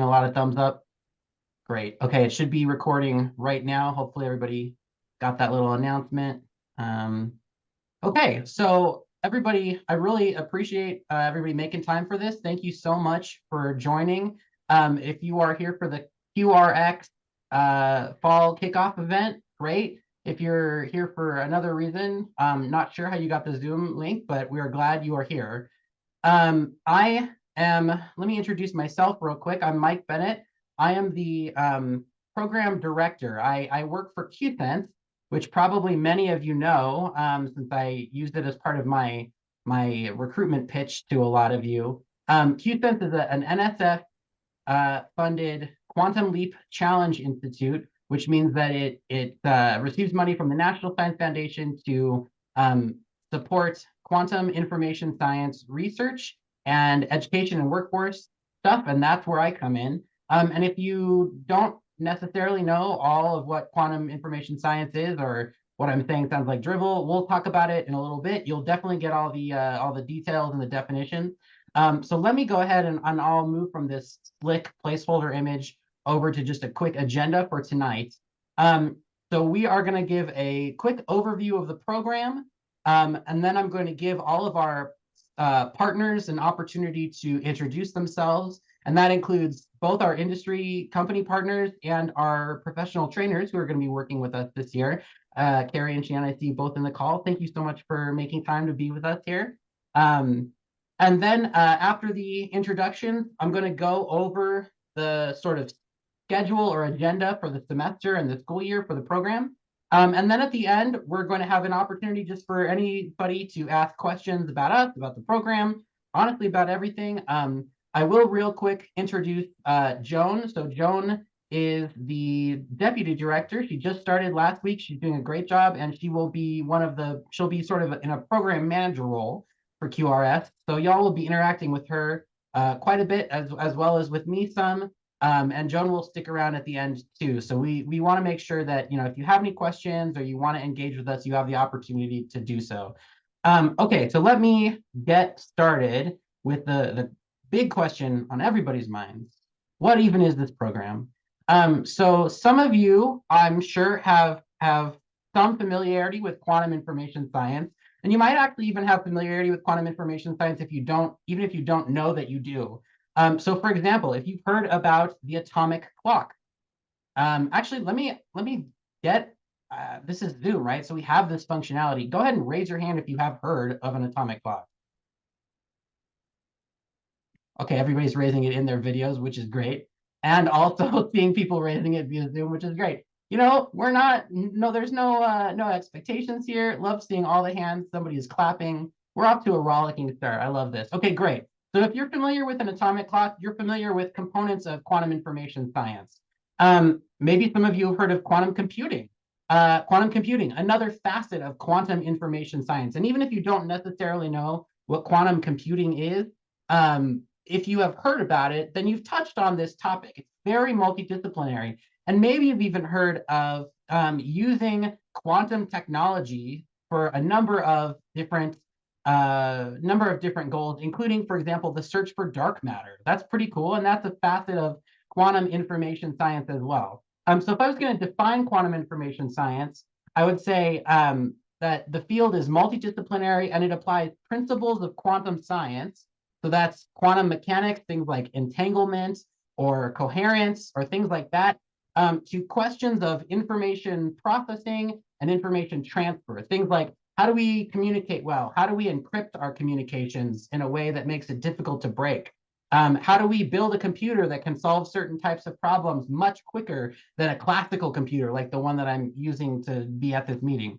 A lot of thumbs up. Great. Okay, it should be recording right now. Hopefully everybody got that little announcement. Okay, so everybody, I really appreciate everybody making time for this. Thank you so much for joining. If you are here for the QRX fall kickoff event, great. If you're here for another reason, not sure how you got the Zoom link, but we are glad you are here. Let me introduce myself real quick. I'm Mike Bennett. I am the program director. I work for QSense, which probably many of you know, since I used it as part of my recruitment pitch to a lot of you. QSense is an NSF funded Quantum Leap Challenge Institute, which means that it receives money from the National Science Foundation to support quantum information science research and education and workforce stuff, and that's where I come in. And if you don't necessarily know all of what quantum information science is, or what I'm saying sounds like drivel, we'll talk about it in a little bit. You'll definitely get all the details and the definition. So let me go ahead and I'll move from this slick placeholder image over to just a quick agenda for tonight. So we are going to give a quick overview of the program, and then I'm going to give all of our partners an opportunity to introduce themselves. And that includes both our industry company partners and our professional trainers who are going to be working with us this year. Carrie and Shan, I see you both in the call. Thank you so much for making time to be with us here. And then after the introduction, I'm going to go over the sort of schedule or agenda for the semester and the school year for the program. And then at the end, we're going to have an opportunity just for anybody to ask questions about us, about the program, honestly, about everything. I will real quick introduce Joan. So Joan is the deputy director. She just started last week. She's doing a great job, and she will be she'll be sort of in a program manager role for QRS. So y'all will be interacting with her quite a bit, as well as with me some. And Joan will stick around at the end too. So we want to make sure that, if you have any questions or you want to engage with us, you have the opportunity to do so. Okay, so let me get started with the big question on everybody's minds. What even is this program? So some of you, I'm sure, have some familiarity with quantum information science, and you might actually even have familiarity with quantum information science even if you don't know that you do. So for example, if you've heard about the atomic clock, actually, let me get, this is Zoom, right? So we have this functionality. Go ahead and raise your hand if you have heard of an atomic clock. Okay, everybody's raising it in their videos, which is great. And also seeing people raising it via Zoom, which is great. There's no expectations here. Love seeing all the hands. Somebody is clapping. We're off to a rollicking start. I love this. Okay, great. So if you're familiar with an atomic clock, you're familiar with components of quantum information science. Maybe some of you have heard of quantum computing. Quantum computing, another facet of quantum information science. And even if you don't necessarily know what quantum computing is, if you have heard about it, then you've touched on this topic. It's very multidisciplinary. And maybe you've even heard of using quantum technology for a number of different goals, including, for example, the search for dark matter. That's pretty cool, and that's a facet of quantum information science as well. So if I was going to define quantum information science, I would say that the field is multidisciplinary and it applies principles of quantum science. So that's quantum mechanics, things like entanglement or coherence or things like that, to questions of information processing and information transfer. Things like, how do we communicate well? How do we encrypt our communications in a way that makes it difficult to break? How do we build a computer that can solve certain types of problems much quicker than a classical computer, like the one that I'm using to be at this meeting?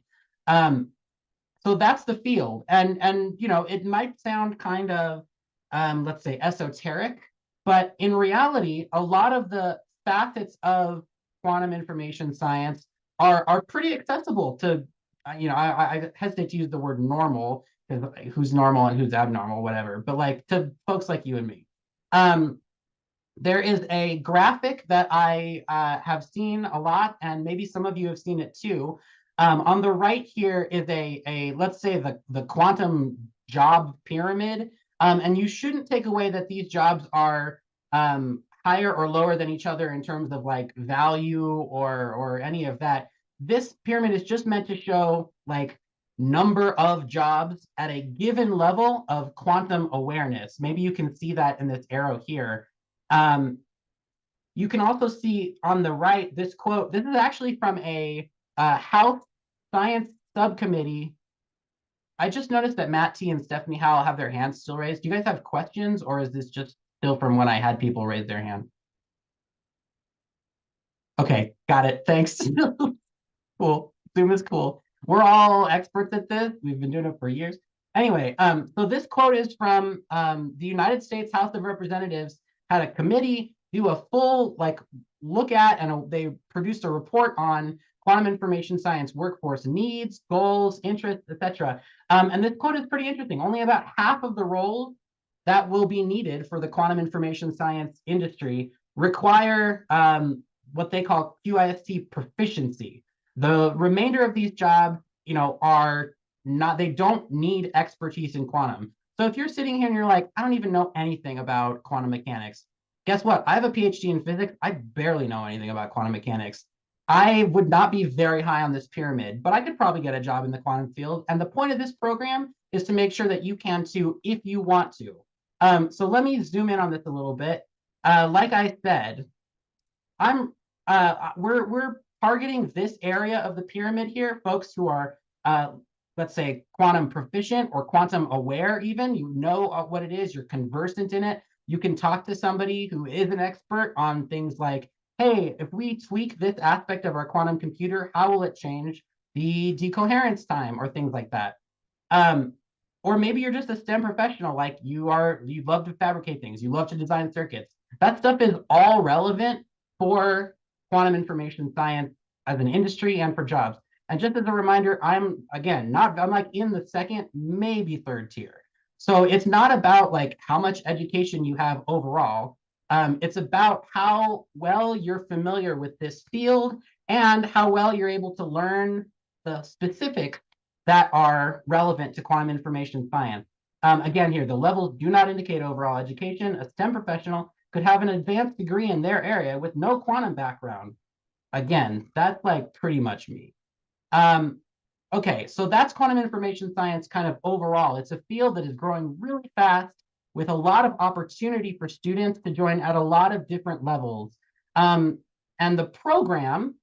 So that's the field. And it might sound kind of, let's say, esoteric, but in reality, a lot of the facets of quantum information science are pretty accessible to, I hesitate to use the word normal, because who's normal and who's abnormal, whatever, but like to folks like you and me. There is a graphic that I have seen a lot, and maybe some of you have seen it too. On the right here is let's say the quantum job pyramid. And you shouldn't take away that these jobs are higher or lower than each other in terms of like value or any of that. This pyramid is just meant to show like number of jobs at a given level of quantum awareness. Maybe you can see that in this arrow here. You can also see on the right this quote. This is actually from a House Science Subcommittee. I just noticed that Matt T and Stephanie Howell have their hands still raised. Do you guys have questions, or is this just still from when I had people raise their hand? Okay, got it. Thanks. Cool. Zoom is cool. We're all experts at this. We've been doing it for years. Anyway, so this quote is from the United States House of Representatives had a committee do a full like look at, and they produced a report on quantum information science workforce needs, goals, interests, etc. And this quote is pretty interesting. Only about half of the roles that will be needed for the quantum information science industry require what they call QIST proficiency. The remainder of these jobs, are not, they don't need expertise in quantum. So if you're sitting here and you're like, I don't even know anything about quantum mechanics, guess what? I have a PhD in physics. I barely know anything about quantum mechanics. I would not be very high on this pyramid, but I could probably get a job in the quantum field. And the point of this program is to make sure that you can too, if you want to. So let me zoom in on this a little bit. Like I said, we're targeting this area of the pyramid here, folks who are, let's say, quantum proficient or quantum aware even. You know what it is, you're conversant in it. You can talk to somebody who is an expert on things like, hey, if we tweak this aspect of our quantum computer, how will it change the decoherence time or things like that? Or maybe you're just a STEM professional, like you love to fabricate things, you love to design circuits. That stuff is all relevant for quantum information science as an industry and for jobs. And just as a reminder, I'm like in the second, maybe third tier. So it's not about like how much education you have overall. It's about how well you're familiar with this field and how well you're able to learn the specifics that are relevant to quantum information science. Again, here, the levels do not indicate overall education. A STEM professional could have an advanced degree in their area with no quantum background. Again, that's like pretty much me. Okay, so that's quantum information science kind of overall. It's a field that is growing really fast with a lot of opportunity for students to join at a lot of different levels. And the program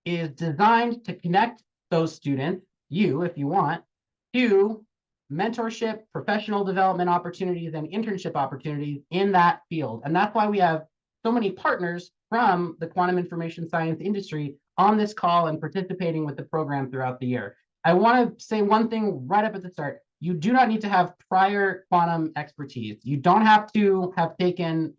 is designed to connect those students, you, if you want, to mentorship, professional development opportunities, and internship opportunities in that field. And that's why we have so many partners from the quantum information science industry on this call and participating with the program throughout the year. I want to say one thing right up at the start. You do not need to have prior quantum expertise. You don't have to have taken,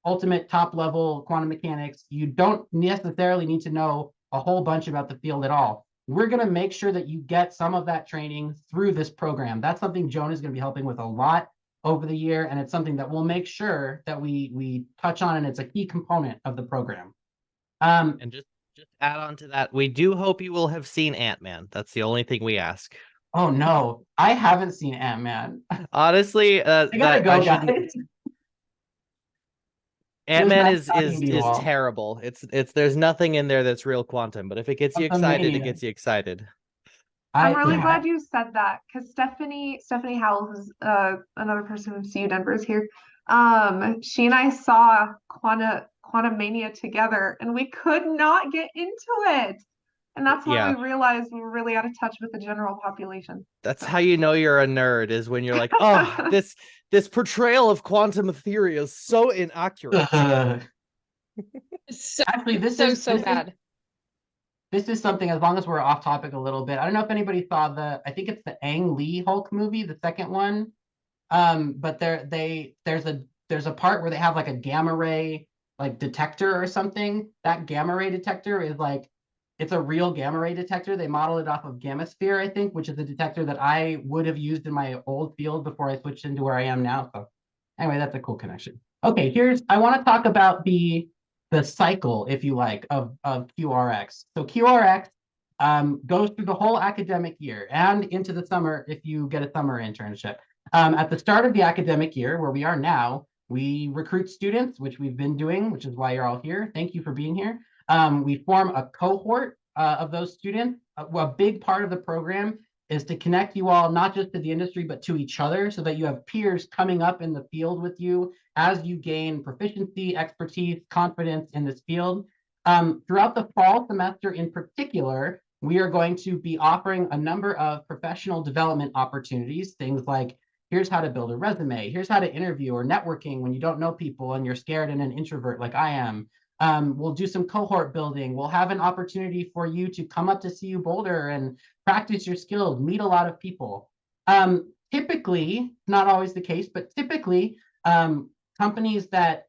ultimate top level quantum mechanics. You don't necessarily need to know a whole bunch about the field at all. We're going to make sure that you get some of that training through this program. That's something Joan is going to be helping with a lot over the year, and it's something that we'll make sure that we touch on, and it's a key component of the program. And just add on to that, we do hope you will have seen Ant-Man. That's the only thing we ask. Oh no, I haven't seen Ant-Man. Honestly, I gotta go, guys. Ant-Man is terrible. It's there's nothing in there that's real quantum, but if it gets you excited, it gets you excited. I'm really glad you said that, because Stephanie Howell, who's another person from CU Denver, is here. She and I saw Quantum Mania together, and we could not get into it. And that's when we realized we were really out of touch with the general population. That's how you know you're a nerd, is when you're like, oh, this portrayal of quantum theory is so inaccurate. Actually, this is so bad. This is something, as long as we're off topic a little bit. I don't know if anybody saw I think it's the Ang Lee Hulk movie, the second one. But there's a part where they have like a gamma ray like detector or something. That gamma ray detector is like, it's a real gamma ray detector. They model it off of Gammasphere, I think, which is a detector that I would have used in my old field before I switched into where I am now. So anyway, that's a cool connection. Okay, I want to talk about the cycle, if you like, of QRX. So QRX goes through the whole academic year and into the summer if you get a summer internship. At the start of the academic year, where we are now, We recruit students, which we've been doing, which is why you're all here. Thank you for being here. We form a cohort of those students. A big part of the program is to connect you all, not just to the industry, but to each other, so that you have peers coming up in the field with you as you gain proficiency, expertise, confidence in this field. Throughout the fall semester in particular, we are going to be offering a number of professional development opportunities, things like here's how to build a resume, here's how to interview, or networking when you don't know people and you're scared and an introvert like I am. We'll do some cohort building. We'll have an opportunity for you to come up to CU Boulder and practice your skills, meet a lot of people. Typically, not always the case, but typically, companies that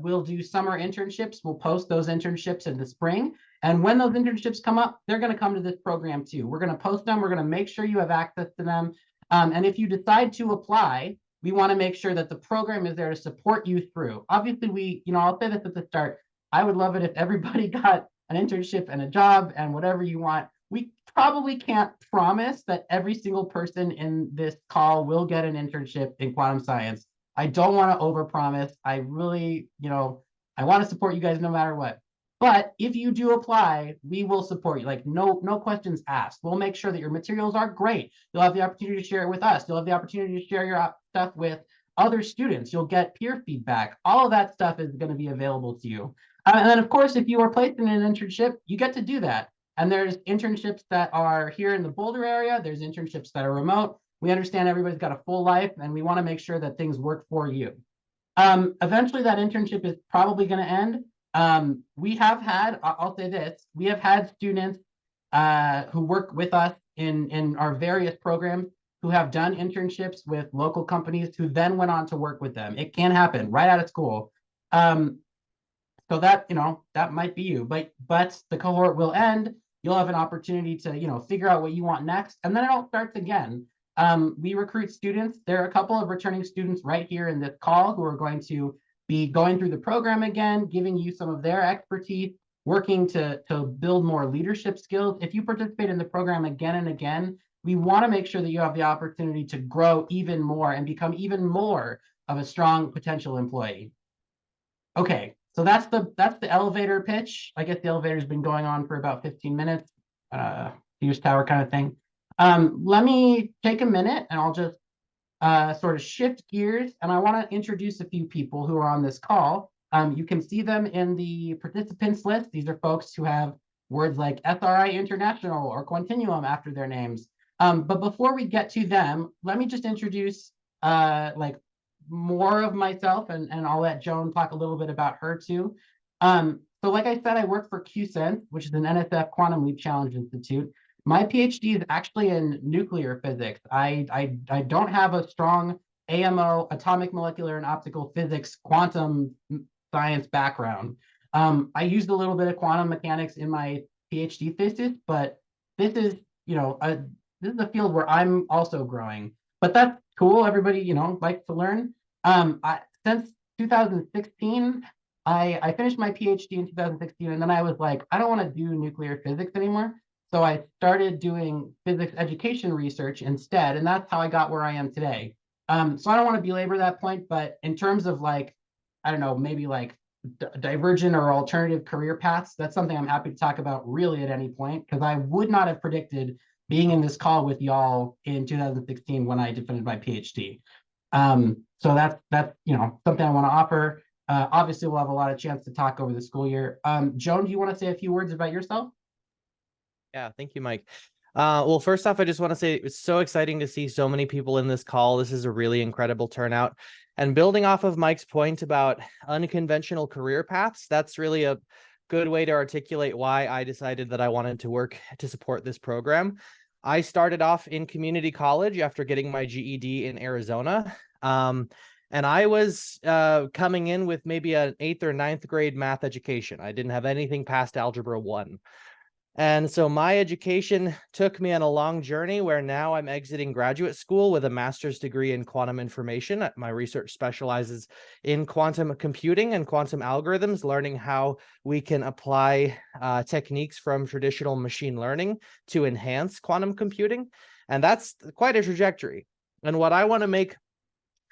will do summer internships will post those internships in the spring. And when those internships come up, they're going to come to this program too. We're going to post them. We're going to make sure you have access to them. And if you decide to apply, we want to make sure that the program is there to support you through. Obviously, I'll say this at the start. I would love it if everybody got an internship and a job and whatever you want. We probably can't promise that every single person in this call will get an internship in quantum science. I don't want to overpromise. I really, I want to support you guys no matter what. But if you do apply, we will support you. Like no questions asked. We'll make sure that your materials are great. You'll have the opportunity to share it with us. You'll have the opportunity to share your stuff with other students. You'll get peer feedback. All of that stuff is going to be available to you. And then, of course, if you are placed in an internship, you get to do that. And there's internships that are here in the Boulder area. There's internships that are remote. We understand everybody's got a full life, and we want to make sure that things work for you. Eventually, that internship is probably going to end. We have had, I'll say this, we have had students who work with us in our various programs who have done internships with local companies who then went on to work with them. It can happen right out of school. So that, that might be you, but the cohort will end. You'll have an opportunity to, figure out what you want next, and then it all starts again. We recruit students. There are a couple of returning students right here in this call who are going to be going through the program again, giving you some of their expertise, working to build more leadership skills. If you participate in the program again and again, we want to make sure that you have the opportunity to grow even more and become even more of a strong potential employee. Okay, so that's the elevator pitch. I guess the elevator's been going on for about 15 minutes, Fuse Tower kind of thing. Let me take a minute and I'll just sort of shift gears, and I want to introduce a few people who are on this call. You can see them in the participants list. These are folks who have words like SRI International or Quantinuum after their names. But before we get to them, let me just introduce like more of myself, and I'll let Joan talk a little bit about her too. So like I said, I work for QSense, which is an NSF Quantum Leap Challenge Institute. My PhD is actually in nuclear physics. I don't have a strong AMO, atomic molecular and optical physics, quantum science background. I used a little bit of quantum mechanics in my PhD thesis, but this is, this is a field where I'm also growing. But that's cool. Everybody, likes to learn. Since 2016, I finished my PhD in 2016, and then I was like, I don't want to do nuclear physics anymore. So I started doing physics education research instead, and that's how I got where I am today. So I don't want to belabor that point, but in terms of like, I don't know, maybe like divergent or alternative career paths, that's something I'm happy to talk about really at any point, because I would not have predicted being in this call with y'all in 2016 when I defended my PhD. So that's something I want to offer. Obviously, we'll have a lot of chance to talk over the school year. Joan, do you want to say a few words about yourself? Yeah, thank you, Mike. Well, first off, I just want to say it's so exciting to see so many people in this call. This is a really incredible turnout. And building off of Mike's point about unconventional career paths, that's really a good way to articulate why I decided that I wanted to work to support this program. I started off in community college after getting my GED in Arizona. And I was coming in with maybe an 8th or 9th grade math education. I didn't have anything past Algebra 1. And so my education took me on a long journey where now I'm exiting graduate school with a master's degree in quantum information. My research specializes in quantum computing and quantum algorithms, learning how we can apply techniques from traditional machine learning to enhance quantum computing. And that's quite a trajectory. And what I want to make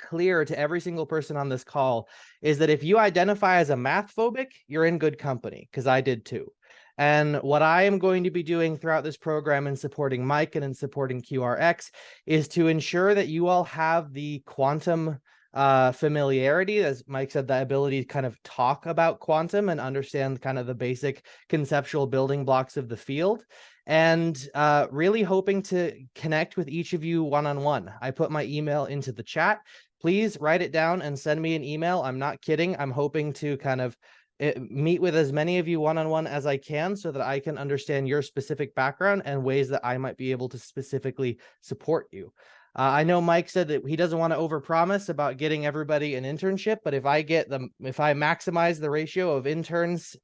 clear to every single person on this call is that if you identify as a math phobic, you're in good company, because I did too. And what I am going to be doing throughout this program in supporting Mike and in supporting QRX is to ensure that you all have the quantum familiarity, as Mike said, the ability to kind of talk about quantum and understand kind of the basic conceptual building blocks of the field, and really hoping to connect with each of you one-on-one. I put my email into the chat. Please write it down and send me an email. I'm not kidding. I'm hoping to kind of meet with as many of you one-on-one as I can so that I can understand your specific background and ways that I might be able to specifically support you. I know Mike said that he doesn't want to overpromise about getting everybody an internship, but if I maximize the ratio of interns,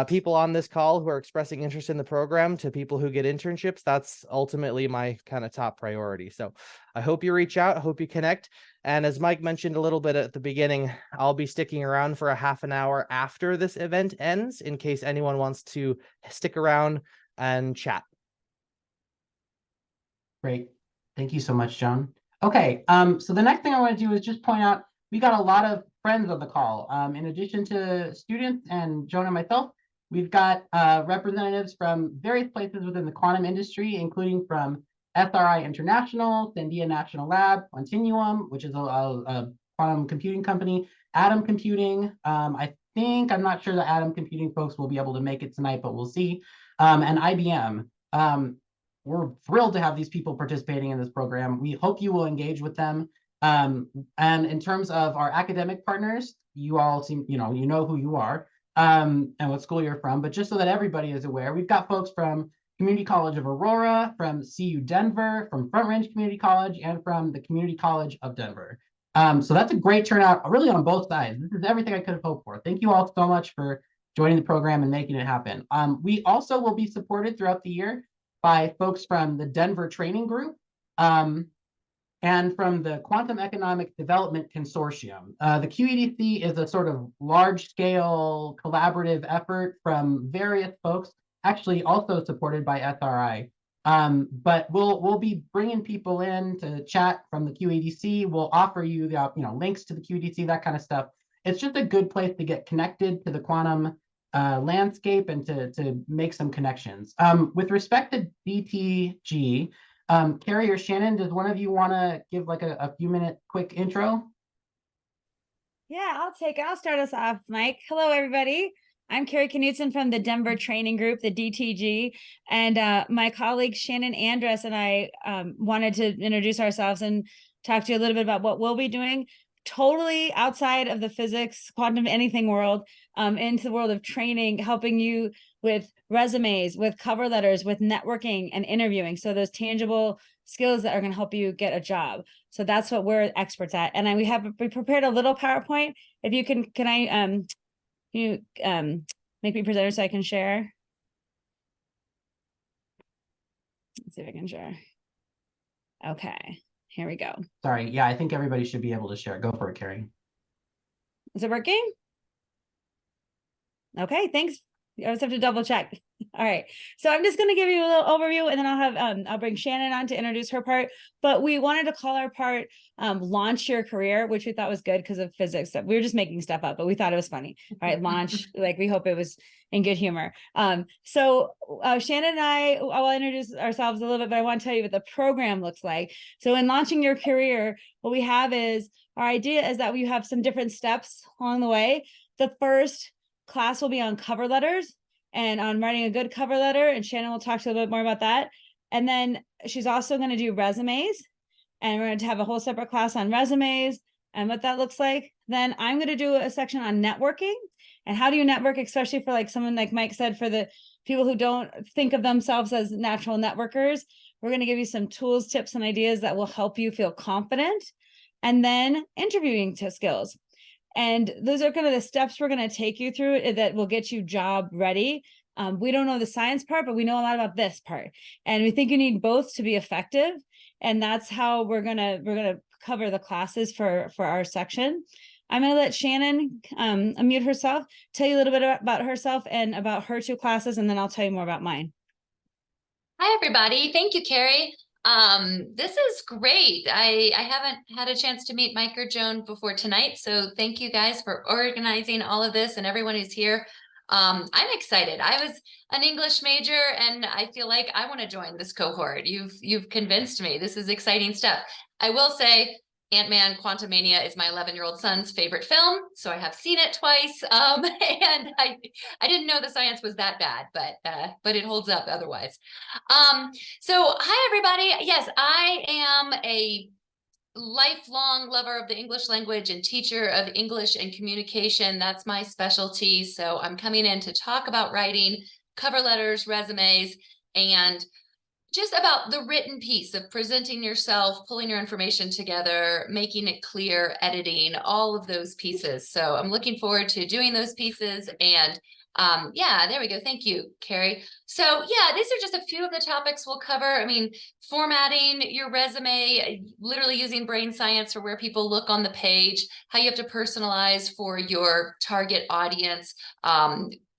people on this call who are expressing interest in the program to people who get internships, that's ultimately my kind of top priority. So I hope you reach out. I hope you connect. And as Mike mentioned a little bit at the beginning, I'll be sticking around for a half an hour after this event ends in case anyone wants to stick around and chat. Great. Thank you so much, John. Okay, so the next thing I want to do is just point out, we got a lot of friends on the call. In addition to students and Joan and myself, we've got representatives from various places within the quantum industry, including from SRI International, Sandia National Lab, Continuum, which is a quantum computing company, Atom Computing. I'm not sure the Atom Computing folks will be able to make it tonight, but we'll see. And IBM. We're thrilled to have these people participating in this program. We hope you will engage with them. And in terms of our academic partners, you all seem, you know who you are and what school you're from, but just so that everybody is aware, we've got folks from Community College of Aurora, from CU Denver, from Front Range Community College, and from the Community College of Denver. So that's a great turnout, really, on both sides. This is everything I could have hoped for. Thank you all so much for joining the program and making it happen. We also will be supported throughout the year by folks from the Denver Training Group and from the Quantum Economic Development Consortium. The QEDC is a sort of large-scale collaborative effort from various folks, actually also supported by SRI. But we'll be bringing people in to chat from the QEDC. We'll offer you the links to the QEDC, that kind of stuff. It's just a good place to get connected to the quantum landscape and to make some connections. With respect to DTG, Carrie or Shannon, does one of you want to give like a few minute quick intro? Yeah, I'll start us off, Mike. Hello, everybody. I'm Carrie Knutson from the Denver Training Group, the DTG, and my colleague Shannon Andrus and I wanted to introduce ourselves and talk to you a little bit about what we'll be doing. Totally outside of the physics, quantum anything world, into the world of training, helping you with resumes, with cover letters, with networking and interviewing. So those tangible skills that are going to help you get a job. So that's what we're experts at. And we prepared a little PowerPoint. If you can make me presenter so I can share? Let's see if I can share. Okay. Here we go. Sorry. Yeah, I think everybody should be able to share. Go for it, Carrie. Is it working? Okay, thanks. I just have to double check. All right. So I'm just going to give you a little overview, and then I'll bring Shannon on to introduce her part. But we wanted to call our part Launch Your Career, which we thought was good because of physics. We were just making stuff up, but we thought it was funny. All right, launch, like we hope it was in good humor. So Shannon and I will introduce ourselves a little bit, but I want to tell you what the program looks like. So in Launching Your Career, what we have is, our idea is that we have some different steps along the way. The first class will be on cover letters and on writing a good cover letter, and Shannon will talk to you a little bit more about that. And then she's also going to do resumes, and we're going to have a whole separate class on resumes and what that looks like. Then I'm going to do a section on networking and how do you network, especially for like someone like Mike said, for the people who don't think of themselves as natural networkers. We're going to give you some tools, tips, and ideas that will help you feel confident. And then interviewing skills. And those are kind of the steps we're going to take you through that will get you job ready. We don't know the science part, but we know a lot about this part. And we think you need both to be effective. And that's how we're going to cover the classes for our section. I'm going to let Shannon unmute herself, tell you a little bit about herself and about her two classes, and then I'll tell you more about mine. Hi, everybody. Thank you, Carrie. This is great. I haven't had a chance to meet Mike or Joan before tonight, so thank you guys for organizing all of this and everyone who's here. I'm excited. I was an English major and I feel like I want to join this cohort. You've convinced me. This is exciting stuff. I will say Ant-Man Quantumania is my 11-year-old son's favorite film, so I have seen it twice. And I didn't know the science was that bad, but it holds up otherwise. So hi everybody. Yes, I am a lifelong lover of the English language and teacher of English and communication. That's my specialty. So I'm coming in to talk about writing cover letters, resumes, and just about the written piece of presenting yourself, pulling your information together, making it clear, editing, all of those pieces. So I'm looking forward to doing those pieces. And yeah, there we go. Thank you, Carrie. So yeah, these are just a few of the topics we'll cover. I mean, formatting your resume, literally using brain science for where people look on the page, how you have to personalize for your target audience,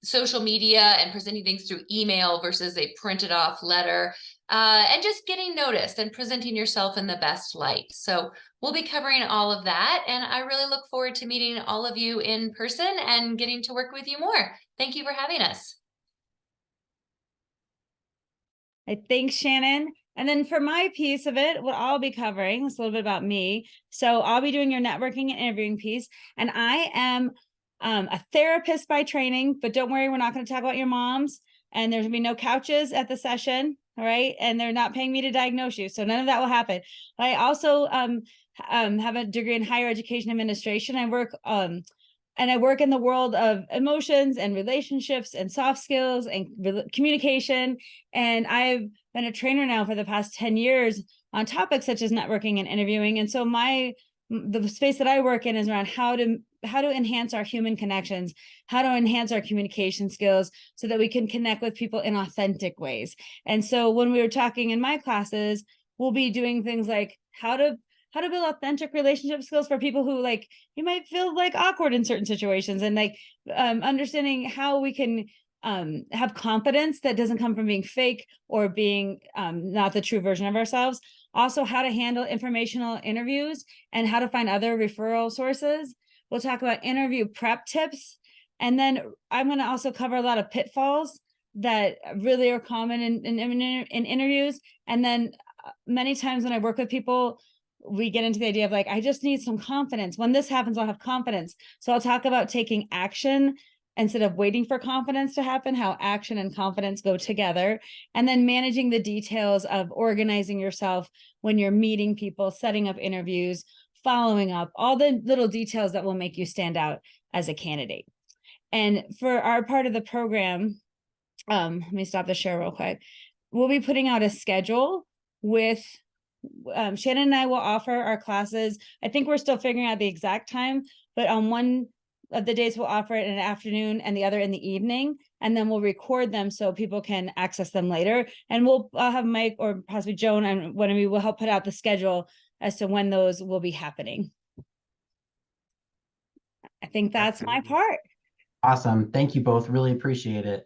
social media and presenting things through email versus a printed off letter, and just getting noticed and presenting yourself in the best light. So we'll be covering all of that. And I really look forward to meeting all of you in person and getting to work with you more. Thank you for having us. Thanks, Shannon. And then for my piece of it, what I'll be covering is a little bit about me. So I'll be doing your networking and interviewing piece. And I am a therapist by training, but don't worry, we're not going to talk about your moms. And there's going to be no couches at the session. All right. And they're not paying me to diagnose you. So none of that will happen. I also have a degree in higher education administration. I work in the world of emotions and relationships and soft skills and communication. And I've been a trainer now for the past 10 years on topics such as networking and interviewing. And so the space that I work in is around how to enhance our human connections, how to enhance our communication skills so that we can connect with people in authentic ways. And so when we were talking in my classes, we'll be doing things like how to build authentic relationship skills for people who like you might feel like awkward in certain situations, and like understanding how we can have confidence that doesn't come from being fake or being not the true version of ourselves. Also, how to handle informational interviews and how to find other referral sources. We'll talk about interview prep tips. And then I'm going to also cover a lot of pitfalls that really are common in interviews. And then many times when I work with people, we get into the idea of like, I just need some confidence. When this happens, I'll have confidence. So I'll talk about taking action instead of waiting for confidence to happen, how action and confidence go together, and then managing the details of organizing yourself when you're meeting people, setting up interviews, following up, all the little details that will make you stand out as a candidate. And for our part of the program, let me stop the share real quick. We'll be putting out a schedule with Shannon and I will offer our classes. I think we're still figuring out the exact time, but on one of the days we'll offer it in the afternoon and the other in the evening, and then we'll record them so people can access them later. And we'll have Mike or possibly Joan and one of you will help put out the schedule as to when those will be happening. I think that's my part. Awesome. Thank you both. Really appreciate it.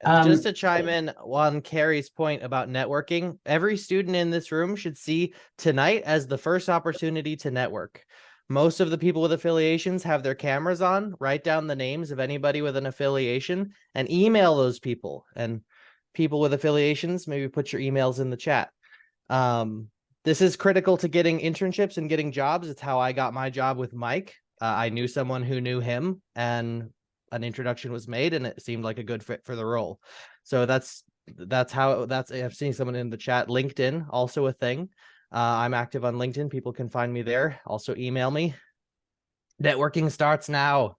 Just to chime in on Carrie's point about networking, every student in this room should see tonight as the first opportunity to network. Most of the people with affiliations have their cameras on. Write down the names of anybody with an affiliation and email those people. And people with affiliations, maybe put your emails in the chat. This is critical to getting internships and getting jobs. It's how I got my job with Mike. I knew someone who knew him, and an introduction was made, and it seemed like a good fit for the role. So that's I've seen someone in the chat. LinkedIn, also a thing. I'm active on LinkedIn. People can find me there. Also email me. Networking starts now.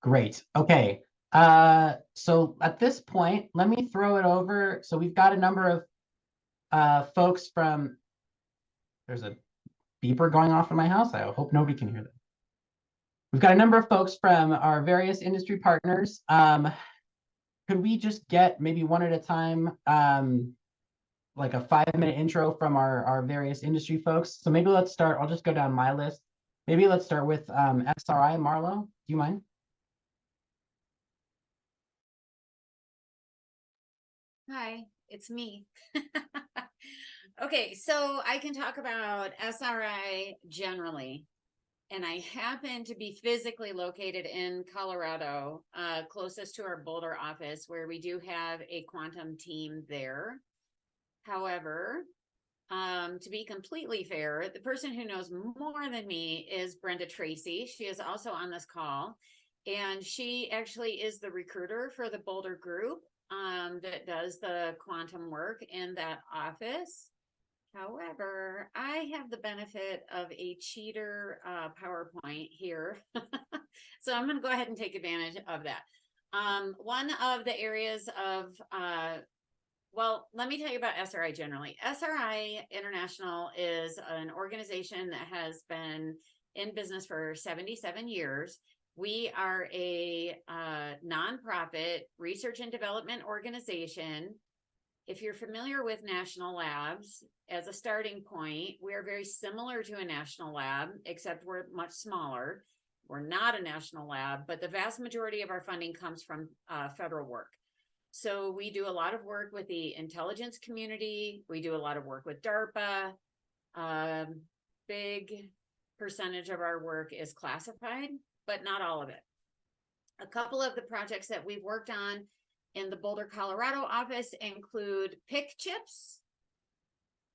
Great. Okay. So at this point, let me throw it over. So we've got a number of folks from, there's a beeper going off in my house. I hope nobody can hear that. We've got a number of folks from our various industry partners. Could we just get maybe one at a time, like a 5-minute intro from our various industry folks? So maybe let's start, I'll just go down my list. Maybe let's start with SRI. Marlo, do you mind? Hi, it's me. Okay, so I can talk about SRI generally, and I happen to be physically located in Colorado, closest to our Boulder office, where we do have a quantum team there. However, to be completely fair, the person who knows more than me is Brenda Tracy. She is also on this call, and she actually is the recruiter for the Boulder group that does the quantum work in that office. However, I have the benefit of a cheater PowerPoint here. So I'm going to go ahead and take advantage of that. One of the areas of, well, let me tell you about SRI generally. SRI International is an organization that has been in business for 77 years. We are a nonprofit research and development organization. If you're familiar with national labs, as a starting point, we are very similar to a national lab, except we're much smaller. We're not a national lab, but the vast majority of our funding comes from federal work. So we do a lot of work with the intelligence community. We do a lot of work with DARPA. Big percentage of our work is classified, but not all of it. A couple of the projects that we've worked on in the Boulder, Colorado office include PIC chips.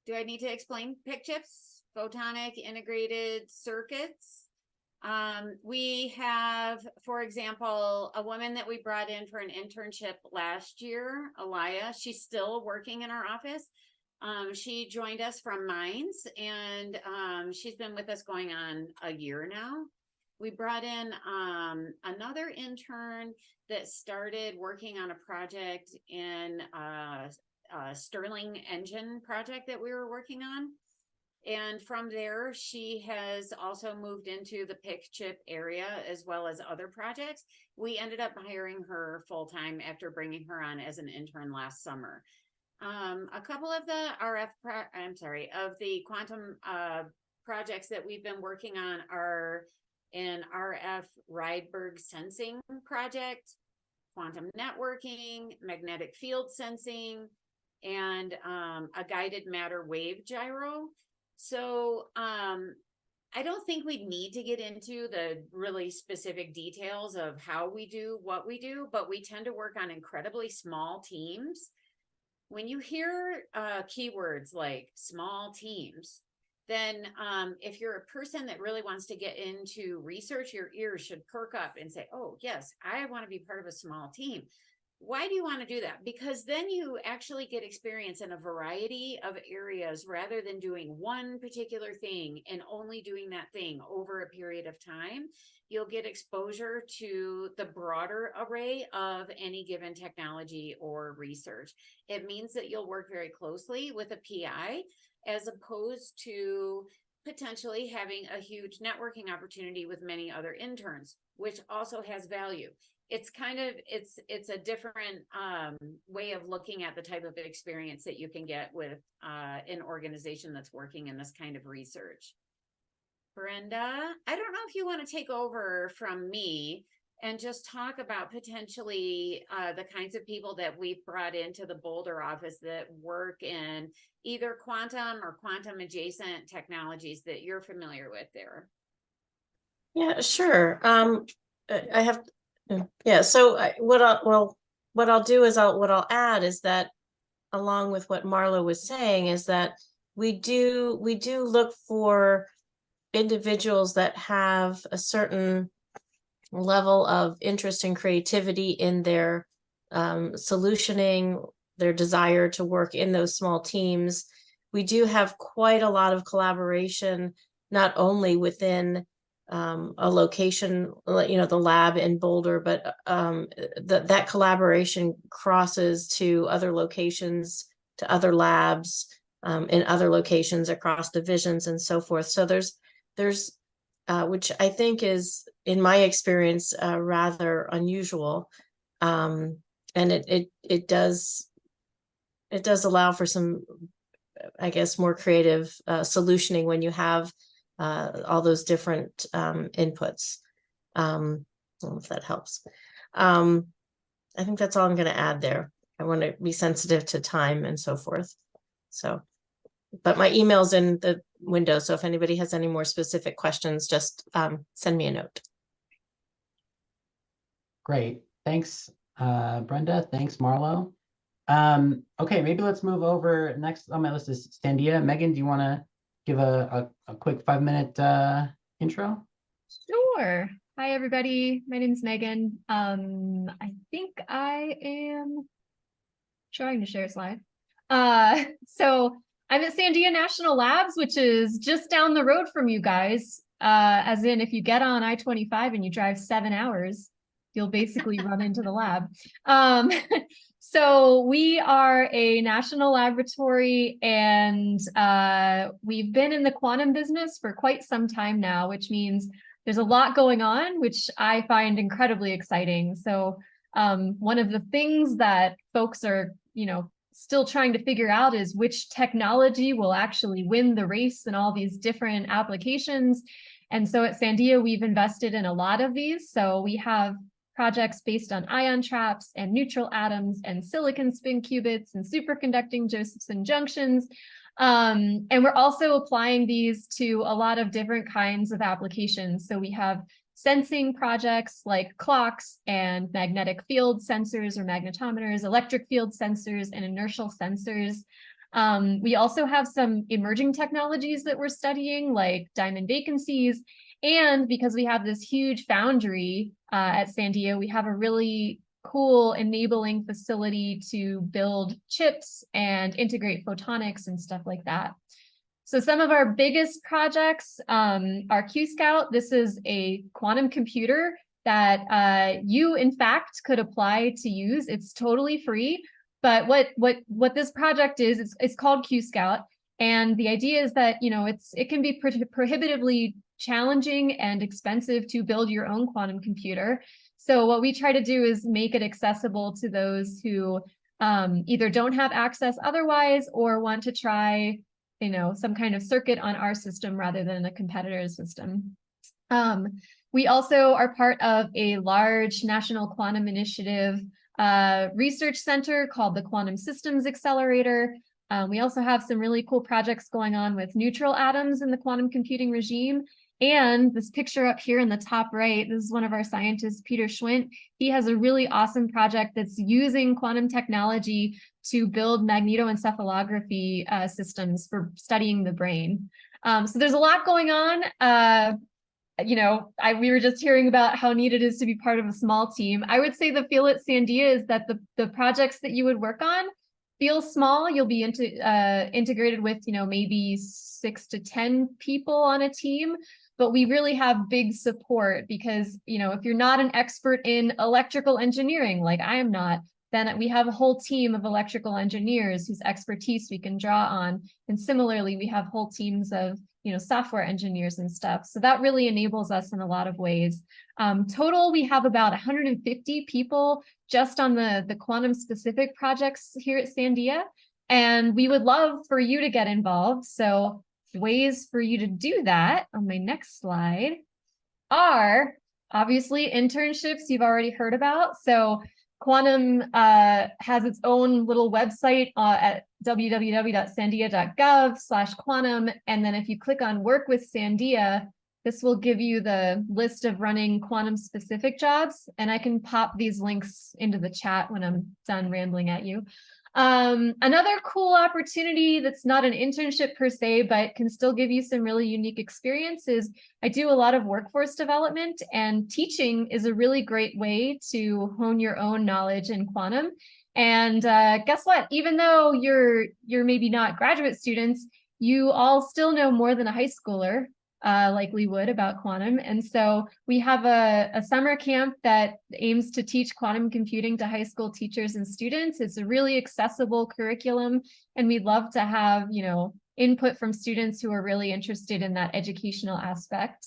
Do I need to explain PIC chips? Photonic integrated circuits. We have, for example, a woman that we brought in for an internship last year, Alaya. She's still working in our office. She joined us from Mines, and she's been with us going on a year now. We brought in another intern that started working on a project in a Stirling engine project that we were working on. And from there, she has also moved into the PIC chip area as well as other projects. We ended up hiring her full-time after bringing her on as an intern last summer. A couple of the of the quantum projects that we've been working on are an RF Rydberg sensing project, quantum networking, magnetic field sensing, and a guided matter wave gyro. So I don't think we need to get into the really specific details of how we do what we do, but we tend to work on incredibly small teams. When you hear keywords like small teams, then if you're a person that really wants to get into research, your ears should perk up and say, oh, yes, I want to be part of a small team. Why do you want to do that? Because then you actually get experience in a variety of areas rather than doing one particular thing and only doing that thing over a period of time. You'll get exposure to the broader array of any given technology or research. It means that you'll work very closely with a PI as opposed to potentially having a huge networking opportunity with many other interns, which also has value. It's kind of, it's a different way of looking at the type of experience that you can get with an organization that's working in this kind of research. Brenda, I don't know if you want to take over from me and just talk about potentially the kinds of people that we've brought into the Boulder office that work in either quantum or quantum adjacent technologies that you're familiar with there. Yeah, sure. I have, yeah. So what I'll do is what I'll add is that, along with what Marla was saying, is that we do look for individuals that have a certain level of interest and creativity in their solutioning, their desire to work in those small teams. We do have quite a lot of collaboration, not only within a location, the lab in Boulder, but that collaboration crosses to other locations, to other labs, in other locations across divisions and so forth. So there's which I think is, in my experience, rather unusual, and it does allow for some, I guess, more creative solutioning when you have all those different inputs. I don't know if that helps. I think that's all I'm going to add there. I want to be sensitive to time and so forth. So, but my email's in the window. So if anybody has any more specific questions, just send me a note. Great. Thanks, Brenda. Thanks, Marlo. Okay, maybe let's move over. Next on my list is Sandia. Megan, do you want to give a quick 5-minute intro? Sure. Hi, everybody. My name's Megan. I think I am trying to share a slide. So I'm at Sandia National Labs, which is just down the road from you guys. As in, if you get on I-25 and you drive 7 hours, you'll basically run into the lab. So we are a national laboratory, and we've been in the quantum business for quite some time now, which means there's a lot going on, which I find incredibly exciting. So one of the things that folks are, still trying to figure out is which technology will actually win the race in all these different applications. And so at Sandia, we've invested in a lot of these. So we have projects based on ion traps and neutral atoms and silicon spin qubits and superconducting Josephson junctions. And we're also applying these to a lot of different kinds of applications. So we have sensing projects like clocks and magnetic field sensors or magnetometers, electric field sensors, and inertial sensors. We also have some emerging technologies that we're studying, like diamond vacancies. And because we have this huge foundry at Sandia, we have a really cool enabling facility to build chips and integrate photonics and stuff like that. So some of our biggest projects are QScout. This is a quantum computer that you, in fact, could apply to use. It's totally free. But what this project is, it's called QScout. And the idea is that, it can be prohibitively challenging and expensive to build your own quantum computer. So what we try to do is make it accessible to those who either don't have access otherwise or want to try, some kind of circuit on our system rather than a competitor's system. We also are part of a large national quantum initiative research center called the Quantum Systems Accelerator. We also have some really cool projects going on with neutral atoms in the quantum computing regime. And this picture up here in the top right, this is one of our scientists, Peter Schwint. He has a really awesome project that's using quantum technology to build magnetoencephalography systems for studying the brain. So there's a lot going on. We were just hearing about how neat it is to be part of a small team. I would say the feel at Sandia is that the projects that you would work on feel small. You'll be integrated with, maybe 6 to 10 people on a team. But we really have big support because, if you're not an expert in electrical engineering, like I am not, then we have a whole team of electrical engineers whose expertise we can draw on. And similarly, we have whole teams of, software engineers and stuff. So that really enables us in a lot of ways. Total, we have about 150 people just on the quantum specific projects here at Sandia. And we would love for you to get involved. So ways for you to do that on my next slide are obviously internships you've already heard about. So Quantum has its own little website at www.sandia.gov/quantum. And then if you click on work with Sandia, this will give you the list of running quantum specific jobs. And I can pop these links into the chat when I'm done rambling at you. Another cool opportunity that's not an internship per se, but can still give you some really unique experiences. I do a lot of workforce development, and teaching is a really great way to hone your own knowledge in quantum. And guess what? Even though you're maybe not graduate students, you all still know more than a high schooler like we would about quantum. And so we have a summer camp that aims to teach quantum computing to high school teachers and students. It's a really accessible curriculum, and we'd love to have, input from students who are really interested in that educational aspect.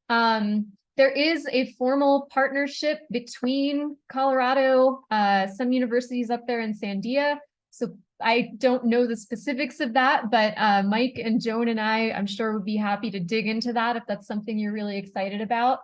There is a formal partnership between Colorado, some universities up there in Sandia. So I don't know the specifics of that, but Mike and Joan and I'm sure would be happy to dig into that if that's something you're really excited about.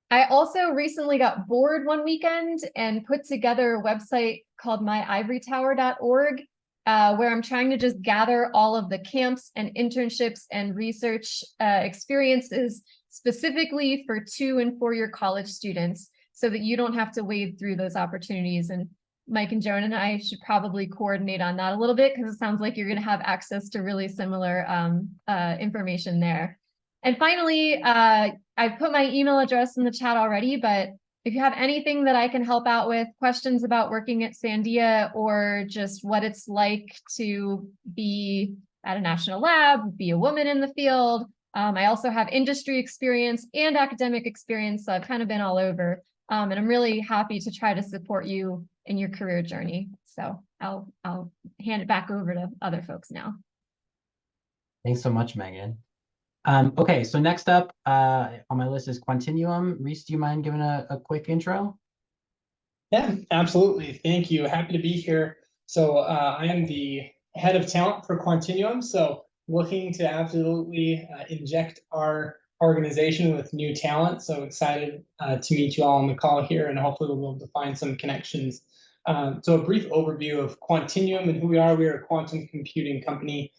I also recently got bored one weekend and put together a website called myivorytower.org, where I'm trying to just gather all of the camps and internships and research experiences specifically for 2- and 4-year college students so that you don't have to wade through those opportunities. And Mike and Joan and I should probably coordinate on that a little bit because it sounds like you're going to have access to really similar information there. And finally, I've put my email address in the chat already, but if you have anything that I can help out with, questions about working at Sandia or just what it's like to be at a national lab, be a woman in the field. I also have industry experience and academic experience, so I've kind of been all over. And I'm really happy to try to support you in your career journey. So I'll hand it back over to other folks now. Thanks so much, Megan. Okay, so next up on my list is Quantinuum. Reese, do you mind giving a quick intro? Yeah, absolutely. Thank you. Happy to be here. So I am the head of talent for Quantinuum. So looking to absolutely inject our organization with new talent. So excited to meet you all on the call here, and hopefully we'll be able to find some connections. So a brief overview of Quantinuum and who we are. We are a quantum computing company.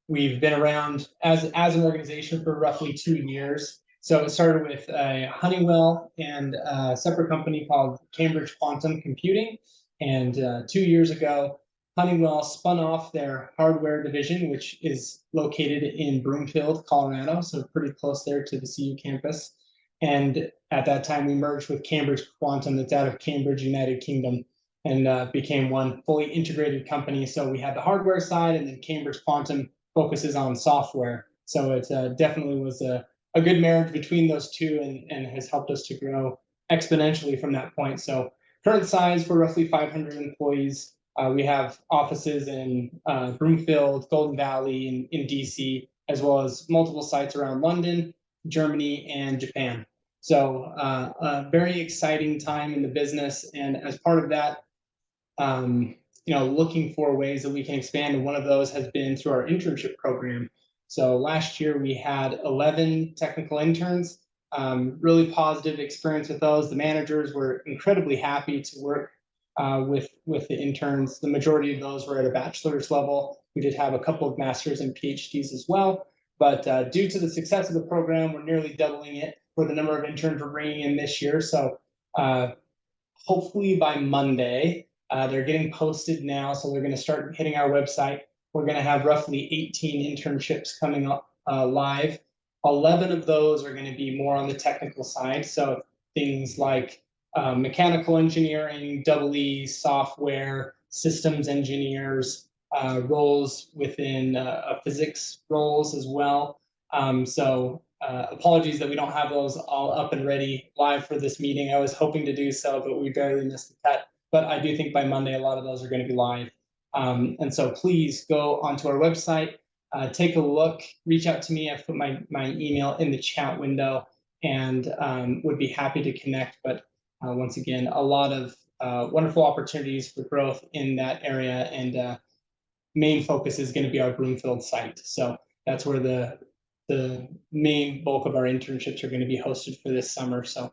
We've been around as an organization for roughly 2 years. So it started with Honeywell and a separate company called Cambridge Quantum Computing. And 2 years ago, Honeywell spun off their hardware division, which is located in Broomfield, Colorado, so pretty close there to the CU campus. And at that time, we merged with Cambridge Quantum, that's out of Cambridge, United Kingdom, and became one fully integrated company. So we had the hardware side, and then Cambridge Quantum focuses on software. So it definitely was a good marriage between those two, and has helped us to grow exponentially from that point. So current size, we're roughly 500 employees. We have offices in Broomfield, Golden Valley, in DC, as well as multiple sites around London, Germany, and Japan. So a very exciting time in the business. And as part of that, looking for ways that we can expand. And one of those has been through our internship program. So last year we had 11 technical interns, really positive experience with those. The managers were incredibly happy to work with the interns. The majority of those were at a bachelor's level. We did have a couple of masters and PhDs as well. But due to the success of the program, we're nearly doubling it for the number of interns we're bringing in this year. So hopefully by Monday, they're getting posted now, so they're going to start hitting our website. We're going to have roughly 18 internships coming up live. 11 of those are going to be more on the technical side, so things like mechanical engineering, EE, software, systems engineers, roles within physics roles as well. Apologies that we don't have those all up and ready live for this meeting. I was hoping to do so, but we barely missed the cut. But I do think by Monday, a lot of those are going to be live. And so please go onto our website, take a look, reach out to me. I've put my email in the chat window, and would be happy to connect. But once again, a lot of wonderful opportunities for growth in that area. And main focus is going to be our Broomfield site. So that's where the main bulk of our internships are going to be hosted for this summer. So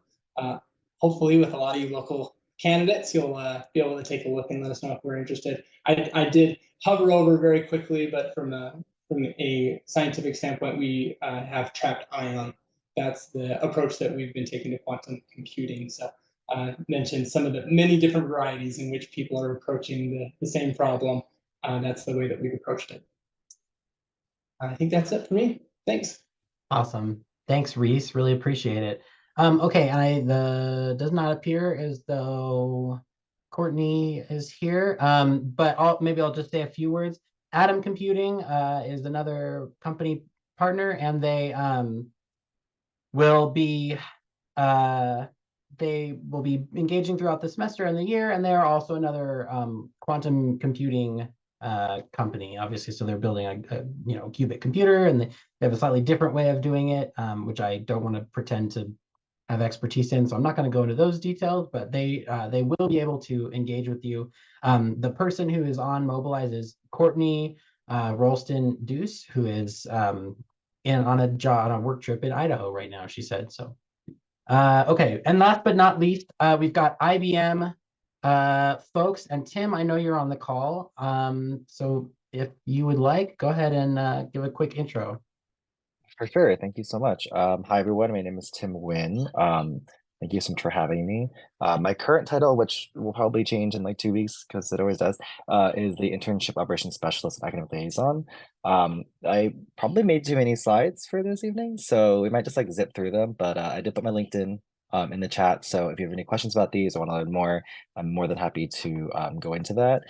hopefully with a lot of you local candidates, you'll be able to take a look and let us know if we're interested. I did hover over very quickly, but from a scientific standpoint, we have trapped ion. That's the approach that we've been taking to quantum computing. So mentioned some of the many different varieties in which people are approaching the same problem. That's the way that we've approached it. I think that's it for me. Thanks. Awesome. Thanks, Reese. Really appreciate it. Okay, and does not appear as though Courtney is here. But maybe I'll just say a few words. Atom Computing is another company partner, and they will be engaging throughout the semester and the year, and they are also another quantum computing company, obviously. So they're building a qubit computer, and they have a slightly different way of doing it, which I don't want to pretend to have expertise in, so I'm not going to go into those details, but they will be able to engage with you. The person who is on Mobilize is Courtney Rolston Deuce, who is on a work trip in Idaho right now, she said. So Okay, and last but not least, we've got IBM folks, and Tim, I know you're on the call. So if you would like, go ahead and give a quick intro. For sure. Thank you so much. Hi, everyone. My name is Tim Nguyen. Thank you so much for having me. My current title, which will probably change in like 2 weeks because it always does, is the Internship Operations Specialist and Academic Liaison. I probably made too many slides for this evening, so we might just like zip through them, but I did put my LinkedIn in the chat. So if you have any questions about these or want to learn more, I'm more than happy to go into that.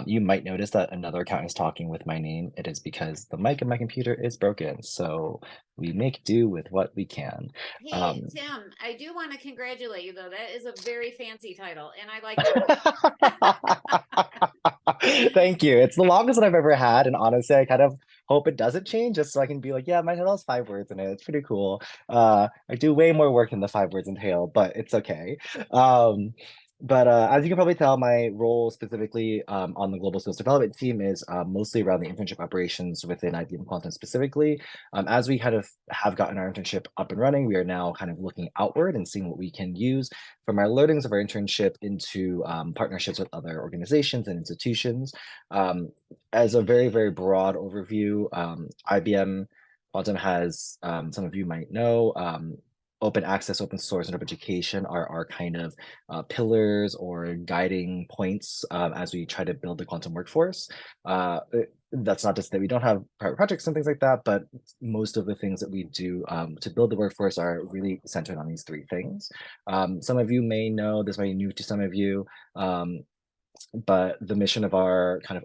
You might notice that another account is talking with my name. It is because the mic in my computer is broken. So we make do with what we can. Hey, Tim, I do want to congratulate you though. That is a very fancy title, and I like it. Thank you. It's the longest that I've ever had, and honestly, I kind of hope it doesn't change just so I can be like, yeah, my title has 5 words in it. It's pretty cool. I do way more work than the 5 words entail, but it's okay. But as you can probably tell, my role specifically on the global skills development team is mostly around the internship operations within IBM Quantum specifically. As we kind of have gotten our internship up and running, we are now kind of looking outward and seeing what we can use from our learnings of our internship into partnerships with other organizations and institutions. As a very, very broad overview, IBM Quantum has, some of you might know, open access, open source, and open education are our kind of pillars or guiding points as we try to build the quantum workforce. That's not to say that we don't have private projects and things like that, but most of the things that we do to build the workforce are really centered on these 3 things. Some of you may know, this might be new to some of you, but the mission of our kind of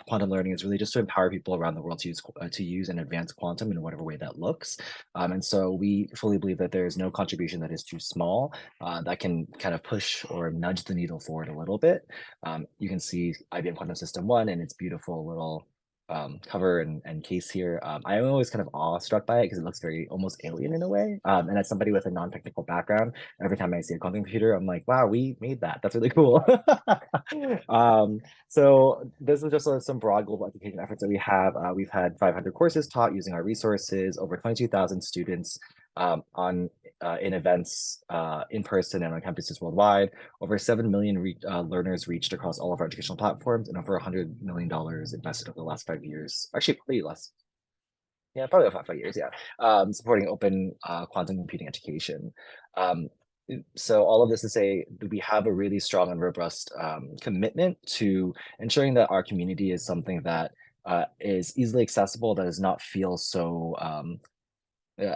quantum learning is really just to empower people around the world to use and advance quantum in whatever way that looks. And so we fully believe that there is no contribution that is too small that can kind of push or nudge the needle forward a little bit. You can see IBM Quantum System 1 and its beautiful little cover and case here. I'm always kind of awestruck by it because it looks very almost alien in a way. And as somebody with a non-technical background, every time I see a quantum computer, I'm like, wow, we made that. That's really cool. So this is just some broad global education efforts that we have. We've had 500 courses taught using our resources, over 22,000 students in events in person and on campuses worldwide, over 7 million learners reached across all of our educational platforms, and over $100 million invested over the last 5 years. Actually, probably less. Yeah, probably about 5 years. Yeah, supporting open quantum computing education. So all of this to say that we have a really strong and robust commitment to ensuring that our community is something that is easily accessible, that does not feel so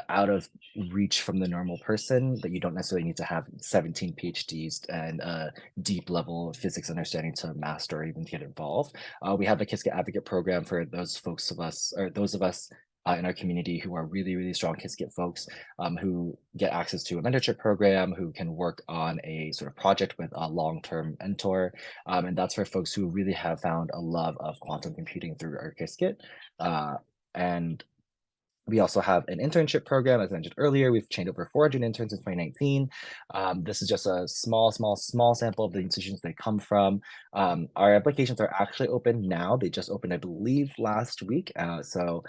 out of reach from the normal person, that you don't necessarily need to have 17 PhDs and a deep level of physics understanding to master or even get involved. We have a Qiskit advocate program for those of us in our community who are really, really strong Qiskit folks who get access to a mentorship program, who can work on a sort of project with a long-term mentor. And that's for folks who really have found a love of quantum computing through our Qiskit. And we also have an internship program, as I mentioned earlier. We've trained over 400 interns in 2019. This is just a small sample of the institutions they come from. Our applications are actually open now. They just opened, I believe, last week. So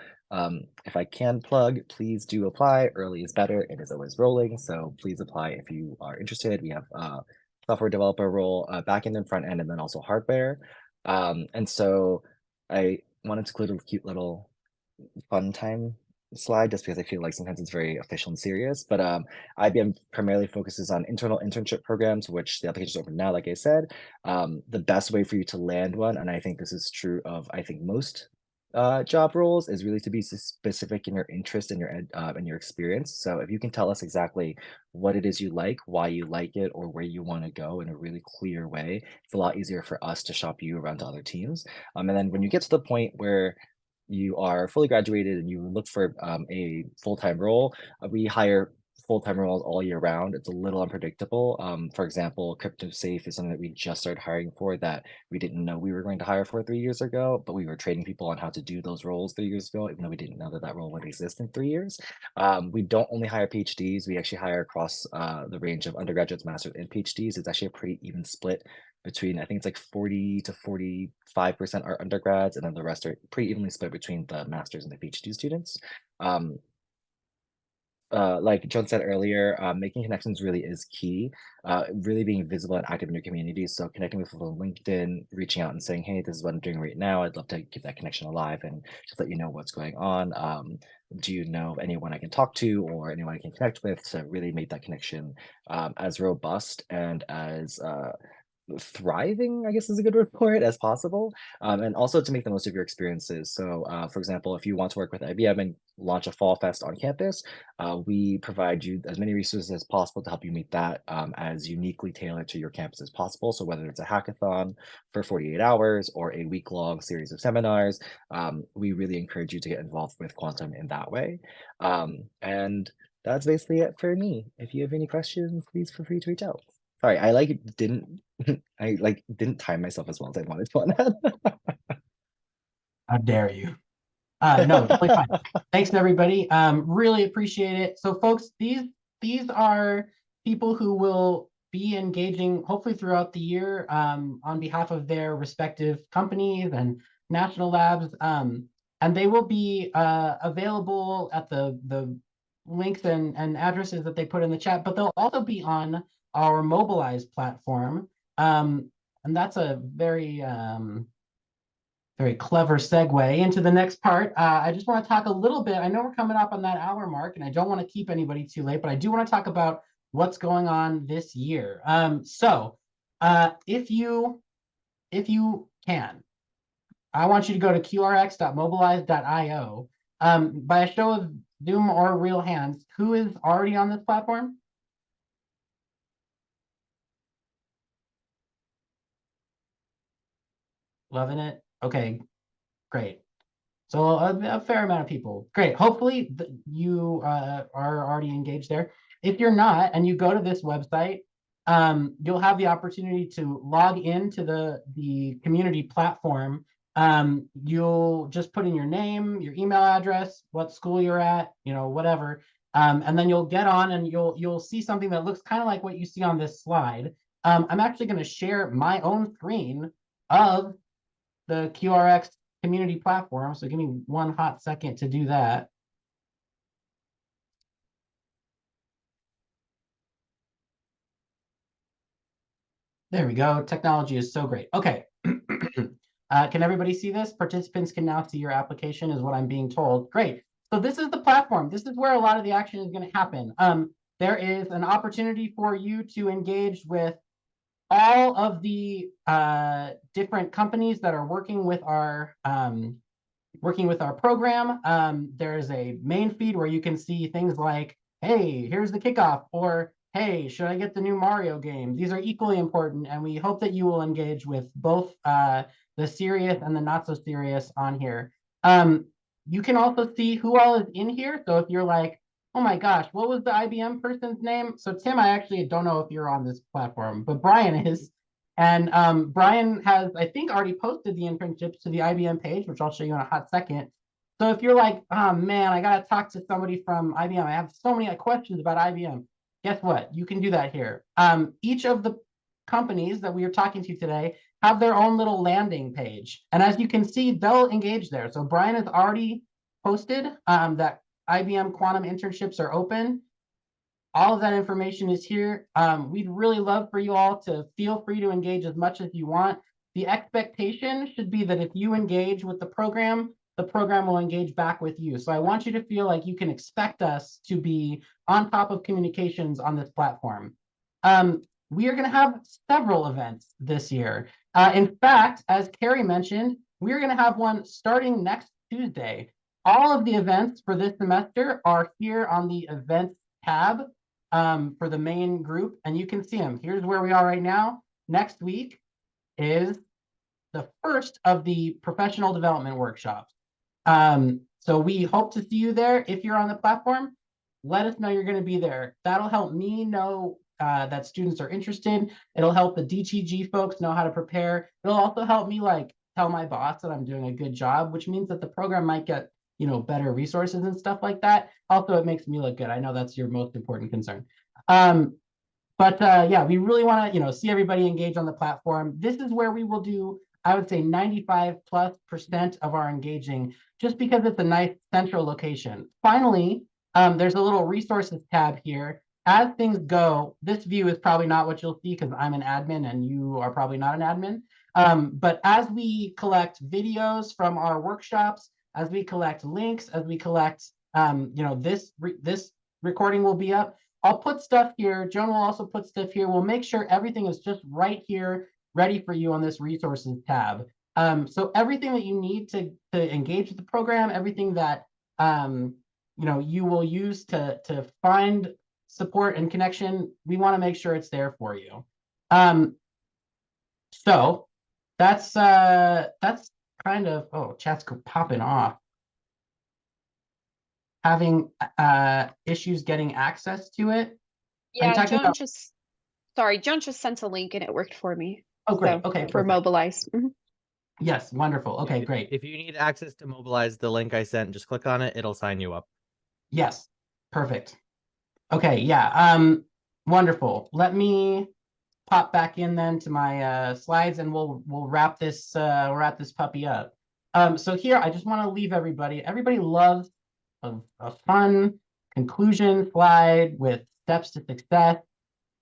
if I can plug, please do apply. Early is better. It is always rolling. So please apply if you are interested. We have a software developer role, backend and front end, and then also hardware. And so I wanted to include a cute little fun time slide just because I feel like sometimes it's very official and serious, but IBM primarily focuses on internal internship programs, which the application is open now, like I said. The best way for you to land one, and I think this is true of most job roles, is really to be specific in your interest and your experience. So if you can tell us exactly what it is you like, why you like it, or where you want to go in a really clear way, it's a lot easier for us to shop you around to other teams. And then when you get to the point where you are fully graduated and you look for a full-time role, we hire full-time roles all year round. It's a little unpredictable. For example, CryptoSafe is something that we just started hiring for that we didn't know we were going to hire for 3 years ago, but we were training people on how to do those roles 3 years ago, even though we didn't know that that role would exist in 3 years. We don't only hire PhDs, we actually hire across the range of undergraduates, masters, and PhDs. It's actually a pretty even split between, I think it's like 40 to 45% are undergrads, and then the rest are pretty evenly split between the masters and the PhD students. like Joan said earlier, making connections really is key. Really being visible and active in your community. So connecting with people on LinkedIn, reaching out and saying, hey, this is what I'm doing right now. I'd love to keep that connection alive and just let you know what's going on. Do you know anyone I can talk to or anyone I can connect with to really make that connection as robust and as thriving, I guess is a good word for it, as possible, and also to make the most of your experiences. So for example, if you want to work with IBM and launch a fall fest on campus, we provide you as many resources as possible to help you meet that as uniquely tailored to your campus as possible. So whether it's a hackathon for 48 hours or a week-long series of seminars, we really encourage you to get involved with Quantum in that way. And that's basically it for me. If you have any questions, please feel free to reach out. Sorry, I didn't time myself as well as I wanted to on that. How dare you? No, totally fine. Thanks everybody. Really appreciate it. So folks, these are people who will be engaging hopefully throughout the year on behalf of their respective companies and national labs. And they will be available at the links and addresses that they put in the chat, but they'll also be on our Mobilize platform. And that's a very clever segue into the next part. I just want to talk a little bit. I know we're coming up on that hour mark, and I don't want to keep anybody too late, but I do want to talk about what's going on this year. So if you can, I want you to go to qrx.mobilize.io. By a show of Zoom or real hands, who is already on this platform? Loving it? Okay, great. So a fair amount of people. Great. Hopefully you are already engaged there. If you're not, and you go to this website, you'll have the opportunity to log into the community platform. You'll just put in your name, your email address, what school you're at, whatever. And then you'll get on and you'll see something that looks kind of like what you see on this slide. I'm actually going to share my own screen of the QRX community platform. So give me one hot second to do that. There we go. Technology is so great. Okay. Can everybody see this? Participants can now see your application is what I'm being told. Great. So this is the platform. This is where a lot of the action is going to happen. There is an opportunity for you to engage with all of the different companies that are working with our program. There's a main feed where you can see things like, hey, here's the kickoff, or hey, should I get the new Mario game? These are equally important, and we hope that you will engage with both the serious and the not so serious on here. You can also see who all is in here. So if you're like, oh my gosh, what was the IBM person's name? So Tim, I actually don't know if you're on this platform, but Brian is. And Brian has, I think, already posted the internships to the IBM page, which I'll show you in a hot second. So if you're like, oh man, I got to talk to somebody from IBM. I have so many questions about IBM. Guess what? You can do that here. Each of the companies that we are talking to today have their own little landing page. And as you can see, they'll engage there. So Brian has already posted that IBM Quantum internships are open. All of that information is here. We'd really love for you all to feel free to engage as much as you want. The expectation should be that if you engage with the program will engage back with you. So I want you to feel like you can expect us to be on top of communications on this platform. We are going to have several events this year. In fact, as Carrie mentioned, we're going to have one starting next Tuesday. All of the events for this semester are here on the events tab for the main group, and you can see them. Here's where we are right now. Next week is the first of the professional development workshops. So we hope to see you there. If you're on the platform, let us know you're going to be there. That'll help me know that students are interested. It'll help the DTG folks know how to prepare. It'll also help me tell my boss that I'm doing a good job, which means that the program might get better resources and stuff like that. Also, it makes me look good. I know that's your most important concern. But yeah, we really want to see everybody engage on the platform. This is where we will do, I would say, 95+% of our engaging, just because it's a nice central location. Finally, there's a little resources tab here. As things go, this view is probably not what you'll see because I'm an admin and you are probably not an admin. But as we collect videos from our workshops, as we collect links, as we collect, this recording will be up. I'll put stuff here. Joan will also put stuff here. We'll make sure everything is just right here, ready for you on this resources tab. So everything that you need to engage with the program, everything that you will use to find support and connection, we want to make sure it's there for you. So that's kind of, oh, chat's popping off. Having issues getting access to it. Yeah, Joan just sent a link and it worked for me. Oh, great. So, Okay, for perfect. Mobilize. Yes, wonderful. Okay, great. If you need access to Mobilize, the link I sent, just click on it. It'll sign you up. Yes, perfect. Okay, yeah, wonderful. Let me pop back in then to my slides and we'll wrap this puppy up. So here I just want to leave everybody. Everybody loves a fun conclusion slide with steps to success.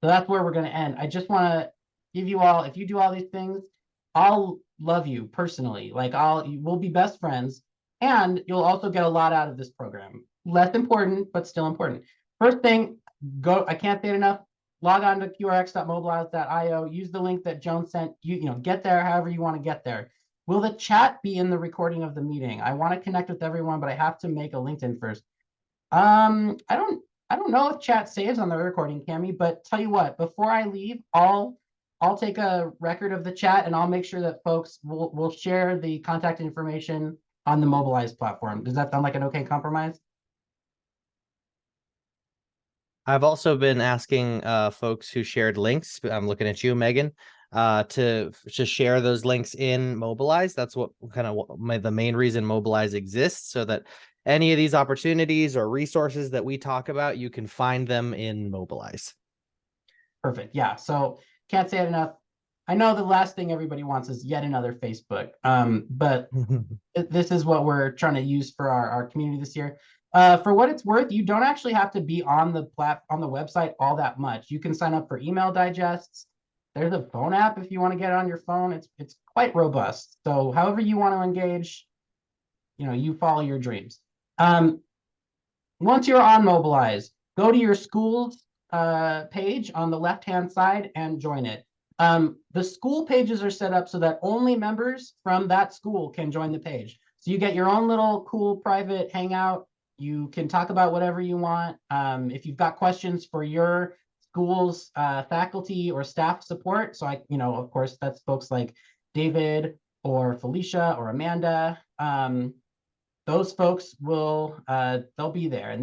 So that's where we're going to end. I just want to give you all, if you do all these things, I'll love you personally. Like we'll be best friends, and you'll also get a lot out of this program. Less important, but still important. First thing, I can't say it enough. Log on to qrx.mobilize.io. Use the link that Joan sent. Get there however you want to get there. Will the chat be in the recording of the meeting? I want to connect with everyone, but I have to make a LinkedIn first. I don't know if chat saves on the recording, Cami, but tell you what, before I leave, I'll take a record of the chat and I'll make sure that folks will share the contact information on the Mobilize platform. Does that sound like an okay compromise? I've also been asking folks who shared links. I'm looking at you, Megan, to share those links in Mobilize. That's what the main reason Mobilize exists, so that any of these opportunities or resources that we talk about, you can find them in Mobilize. Perfect. Yeah. So can't say it enough. I know the last thing everybody wants is yet another Facebook, but this is what we're trying to use for our community this year. For what it's worth, you don't actually have to be on the website all that much. You can sign up for email digests. There's a phone app if you want to get it on your phone. It's quite robust. So however you want to engage, you follow your dreams. Once you're on Mobilize, go to your school's page on the left-hand side and join it. The school pages are set up so that only members from that school can join the page. So you get your own little cool private hangout. You can talk about whatever you want. If you've got questions for your school's faculty or staff support, so of course, that's folks like David or Felicia or Amanda. Those folks they'll be there, and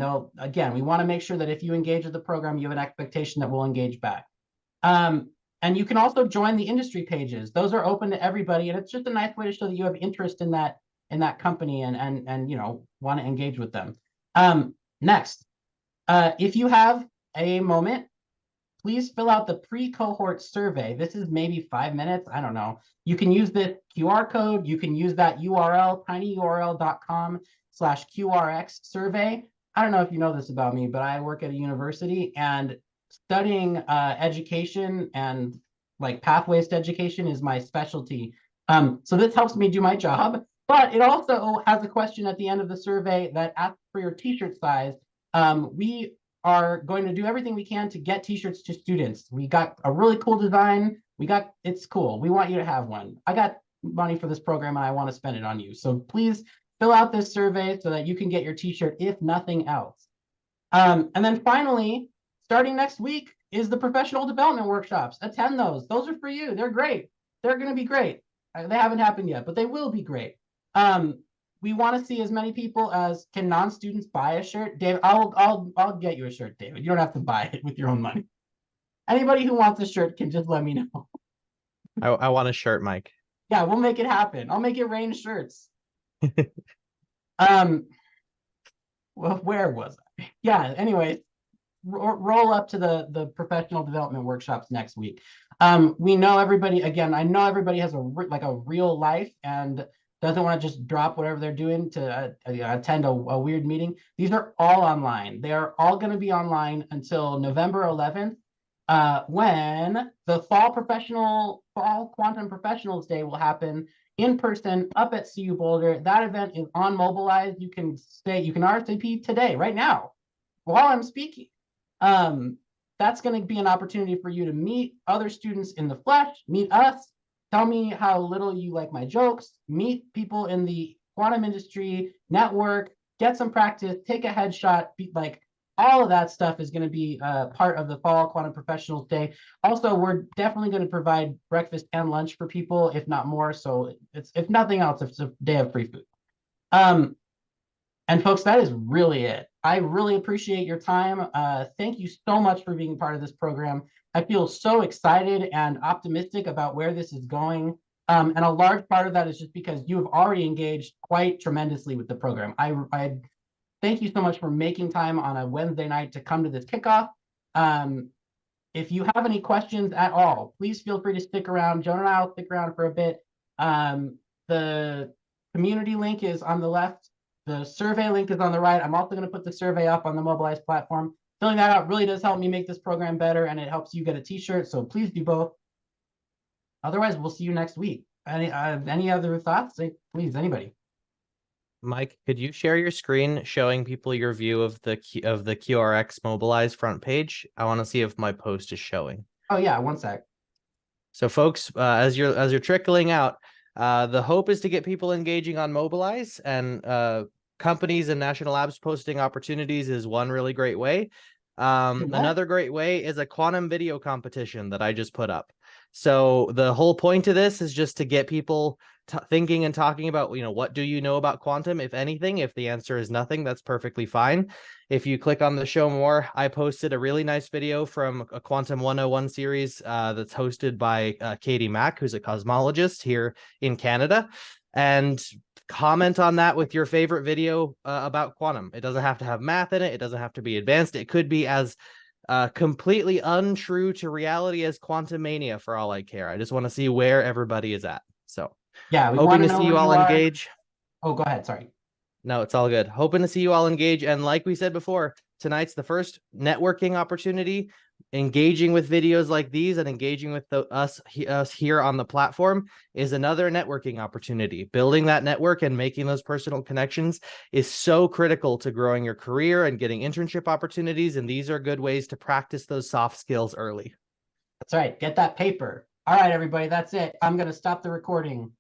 we want to make sure that if you engage with the program, you have an expectation that we'll engage back. And you can also join the industry pages. Those are open to everybody, and it's just a nice way to show that you have interest in that company and want to engage with them. Next, if you have a moment, please fill out the pre-cohort survey. This is maybe 5 minutes. I don't know. You can use this QR code. You can use that URL, tinyurl.com/QRX survey. I don't know if you know this about me, but I work at a university, and studying education and like pathways to education is my specialty. So this helps me do my job, but it also has a question at the end of the survey that asks for your t-shirt size. We are going to do everything we can to get t-shirts to students. We got a really cool design. It's cool. We want you to have one. I got money for this program and I want to spend it on you. So please fill out this survey so that you can get your t-shirt, if nothing else. And then finally, starting next week is the professional development workshops. Attend those. Those are for you. They're great. They're going to be great. They haven't happened yet, but they will be great. We want to see as many people as can non-students buy a shirt. David, I'll get you a shirt, David. You don't have to buy it with your own money. Anybody who wants a shirt can just let me know. I want a shirt, Mike. Yeah, we'll make it happen. I'll make it rain shirts. Well, where was I? Yeah, anyway, roll up to the professional development workshops next week. We know everybody, again, I know everybody has a real life, and doesn't want to just drop whatever they're doing to attend a weird meeting, these are all online. They are all going to be online until November 11th, when the Fall Quantum Professionals Day will happen in person up at CU Boulder. That event is on Mobilize. You can RSVP today, right now, while I'm speaking. That's going to be an opportunity for you to meet other students in the flesh, meet us, tell me how little you like my jokes, meet people in the quantum industry, network, get some practice, take a headshot, like all of that stuff is going to be part of the Fall Quantum Professionals Day. Also, we're definitely going to provide breakfast and lunch for people, if not more. So it's, if nothing else, it's a day of free food. And folks, that is really it. I really appreciate your time. Thank you so much for being part of this program. I feel so excited and optimistic about where this is going. And a large part of that is just because you have already engaged quite tremendously with the program. I thank you so much for making time on a Wednesday night to come to this kickoff. If you have any questions at all, please feel free to stick around. Joan and I will stick around for a bit. The community link is on the left. The survey link is on the right. I'm also going to put the survey up on the Mobilize platform. Filling that out really does help me make this program better, and it helps you get a t-shirt, so please do both. Otherwise, we'll see you next week. Any other thoughts? Please, anybody. Mike, could you share your screen showing people your view of the QRX Mobilize front page? I want to see if my post is showing. Oh yeah, one sec. So folks, as you're trickling out, the hope is to get people engaging on Mobilize, and companies and national labs posting opportunities is one really great way. Another great way is a quantum video competition that I just put up. So the whole point of this is just to get people thinking and talking about, what do you know about quantum, if anything? If the answer is nothing, that's perfectly fine. If you click on the show more, I posted a really nice video from a Quantum 101 series that's hosted by Katie Mack, who's a cosmologist here in Canada. And comment on that with your favorite video about quantum. It doesn't have to have math in it. It doesn't have to be advanced. It could be as completely untrue to reality as Quantum Mania, for all I care. I just want to see where everybody is at. So yeah, hoping to see you all engage. Oh, go ahead. Sorry. No, it's all good. Hoping to see you all engage. And like we said before, tonight's the first networking opportunity. Engaging with videos like these and engaging with us here on the platform is another networking opportunity. Building that network and making those personal connections is so critical to growing your career and getting internship opportunities. And these are good ways to practice those soft skills early. That's right. Get that paper. All right, everybody. That's it. I'm going to stop the recording.